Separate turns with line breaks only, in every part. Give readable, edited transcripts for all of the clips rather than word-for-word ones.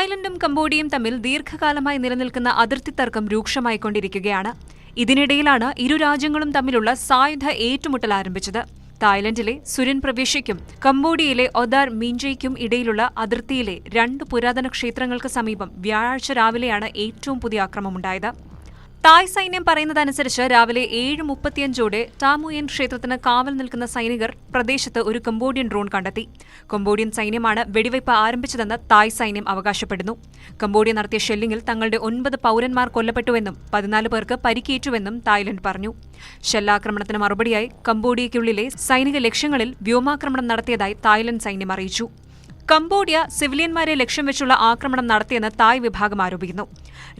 തായ്ലൻഡും കംബോഡിയയും തമ്മിൽ ദീർഘകാലമായി നിലനിൽക്കുന്ന അതിർത്തി തർക്കം രൂക്ഷമായിക്കൊണ്ടിരിക്കുകയാണ്. ഇതിനിടയിലാണ് ഇരു രാജ്യങ്ങളും തമ്മിലുള്ള സായുധ ഏറ്റുമുട്ടൽ ആരംഭിച്ചത്. തായ്ലൻഡിലെ സുരൻ പ്രവിശ്യയ്ക്കും കംബോഡിയയിലെ ഒദാർ മീഞ്ചയ്ക്കും ഇടയിലുള്ള അതിർത്തിയിലെ 2 പുരാതന ക്ഷേത്രങ്ങൾക്ക് സമീപം വ്യാഴാഴ്ച രാവിലെയാണ് ഏറ്റവും പുതിയ ആക്രമണമുണ്ടായത്. തായ് സൈന്യം പറയുന്നതനുസരിച്ച് രാവിലെ 7:35ഓടെ ടാമുയൻ ക്ഷേത്രത്തിന് കാവൽ നിൽക്കുന്ന സൈനികർ പ്രദേശത്ത് ഒരു കംബോഡിയൻ ഡ്രോൺ കണ്ടെത്തി. കംബോഡിയൻ സൈന്യമാണ് വെടിവയ്പ് ആരംഭിച്ചതെന്ന് തായ് സൈന്യം അവകാശപ്പെടുന്നു. കംബോഡിയ നടത്തിയ ഷെല്ലിംഗിൽ തങ്ങളുടെ 9 പൌരന്മാർ കൊല്ലപ്പെട്ടുവെന്നും 14 പേർക്ക് പരിക്കേറ്റുവെന്നും തായ്ലൻഡ് പറഞ്ഞു. ഷെല്ലാക്രമണത്തിന് മറുപടിയായി കംബോഡിയയ്ക്കുള്ളിലെ സൈനിക ലക്ഷ്യങ്ങളിൽ വ്യോമാക്രമണം നടത്തിയതായി തായ്ലൻഡ് സൈന്യം അറിയിച്ചു. കംബോഡിയ സിവിലിയന്മാരെ ലക്ഷ്യം വെച്ചുള്ള ആക്രമണം നടത്തിയെന്ന് തായ് വിഭാഗം ആരോപിക്കുന്നു.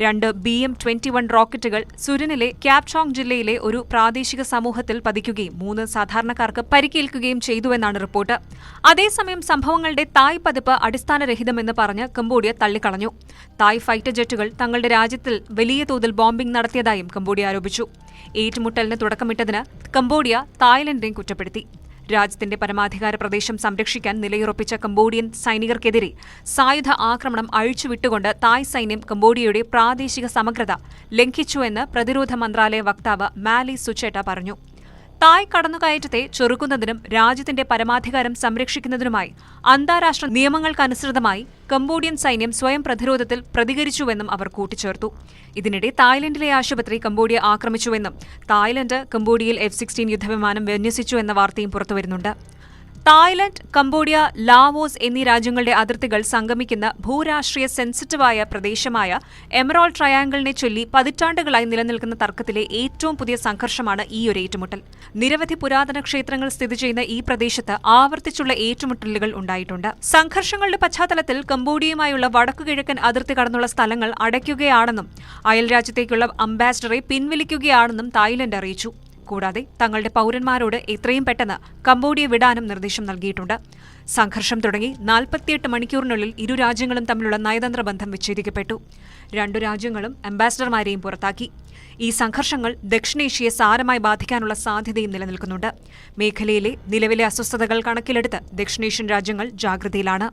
2 BM-21 റോക്കറ്റുകൾ സുരനിലെ ക്യാപ്ചോങ് ജില്ലയിലെ ഒരു പ്രാദേശിക സമൂഹത്തിൽ പതിക്കുകയും 3 സാധാരണക്കാർക്ക് പരിക്കേൽക്കുകയും ചെയ്തുവെന്നാണ് റിപ്പോർട്ട്. അതേസമയം സംഭവങ്ങളുടെ തായ് പതിപ്പ് അടിസ്ഥാനരഹിതമെന്ന് പറഞ്ഞ് കംബോഡിയ തള്ളിക്കളഞ്ഞു. തായ് ഫൈറ്റർ ജെറ്റുകൾ തങ്ങളുടെ രാജ്യത്തിൽ വലിയ തോതിൽ ബോംബിംഗ് നടത്തിയതായും കംബോഡിയ ആരോപിച്ചു. ഏറ്റുമുട്ടലിന് തുടക്കമിട്ടതിന് കംബോഡിയ തായ്ലൻഡിനെ കുറ്റപ്പെടുത്തി. രാജ്യത്തിന്റെ പരമാധികാര പ്രദേശം സംരക്ഷിക്കാൻ നിലയുറപ്പിച്ച കംബോഡിയൻ സൈനികർക്കെതിരെ സായുധ ആക്രമണം അഴിച്ചുവിട്ടുകൊണ്ട് തായ് സൈന്യം കംബോഡിയയുടെ പ്രാദേശിക സമഗ്രത ലംഘിച്ചുവെന്ന് പ്രതിരോധ മന്ത്രാലയ വക്താവ് മാലി സുചേട്ട പറഞ്ഞു. തായ് കടന്നുകയറ്റത്തെ ചെറുക്കുന്നതിനും രാജ്യത്തിന്റെ പരമാധികാരം സംരക്ഷിക്കുന്നതിനുമായി അന്താരാഷ്ട്ര നിയമങ്ങൾക്കനുസൃതമായി കംബോഡിയൻ സൈന്യം സ്വയം പ്രതിരോധത്തിൽ പ്രതികരിച്ചുവെന്നും അവർ കൂട്ടിച്ചേർത്തു. ഇതിനിടെ തായ്ലൻഡിലെ ആശുപത്രി കംബോഡിയ ആക്രമിച്ചുവെന്നും തായ്ലൻഡ് കംബോഡിയയിൽ F-16 യുദ്ധവിമാനം വിന്യസിച്ചുവെന്ന വാർത്തയും പുറത്തുവരുന്നുണ്ട്. തായ്ലൻഡ്, കംബോഡിയ, ലാവോസ് എന്നീ രാജ്യങ്ങളുടെ അതിർത്തികൾ സംഗമിക്കുന്ന ഭൂരാഷ്ട്രീയ സെൻസിറ്റീവായ പ്രദേശമായ എമറോൾഡ് ട്രയാങ്കിളിനെ ചൊല്ലി പതിറ്റാണ്ടുകളായി നിലനിൽക്കുന്ന തർക്കത്തിലെ ഏറ്റവും പുതിയ സംഘർഷമാണ് ഈയൊരു ഏറ്റുമുട്ടൽ. നിരവധി പുരാതന ക്ഷേത്രങ്ങൾ സ്ഥിതി ചെയ്യുന്ന ഈ പ്രദേശത്ത് ആവർത്തിച്ചുള്ള ഏറ്റുമുട്ടലുകൾ ഉണ്ടായിട്ടുണ്ട്. സംഘർഷങ്ങളുടെ പശ്ചാത്തലത്തിൽ കംബോഡിയയുമായുള്ള വടക്കുകിഴക്കൻ അതിർത്തി കടന്നുള്ള സ്ഥലങ്ങൾ അടയ്ക്കുകയാണെന്നും അയൽരാജ്യത്തേക്കുള്ള അംബാസഡറെ പിൻവലിക്കുകയാണെന്നും തായ്ലൻഡ് അറിയിച്ചു. കൂടാതെ തങ്ങളുടെ പൌരന്മാരോട് എത്രയും പെട്ടെന്ന് കംബോഡിയ വിടാനും നിർദ്ദേശം നൽകിയിട്ടുണ്ട്. സംഘർഷം തുടങ്ങി 48 മണിക്കൂറിനുള്ളിൽ ഇരു രാജ്യങ്ങളും തമ്മിലുള്ള നയതന്ത്ര ബന്ധം വിച്ഛേദിക്കപ്പെട്ടു. 2 രാജ്യങ്ങളും അംബാസഡർമാരെയും പുറത്താക്കി. ഈ സംഘർഷങ്ങൾ ദക്ഷിണേഷ്യയെ സാരമായി ബാധിക്കാനുള്ള സാധ്യതയും നിലനിൽക്കുന്നുണ്ട്. മേഖലയിലെ നിലവിലെ അസ്വസ്ഥതകൾ കണക്കിലെടുത്ത് ദക്ഷിണേഷ്യൻ രാജ്യങ്ങൾ ജാഗ്രതയിലാണ്.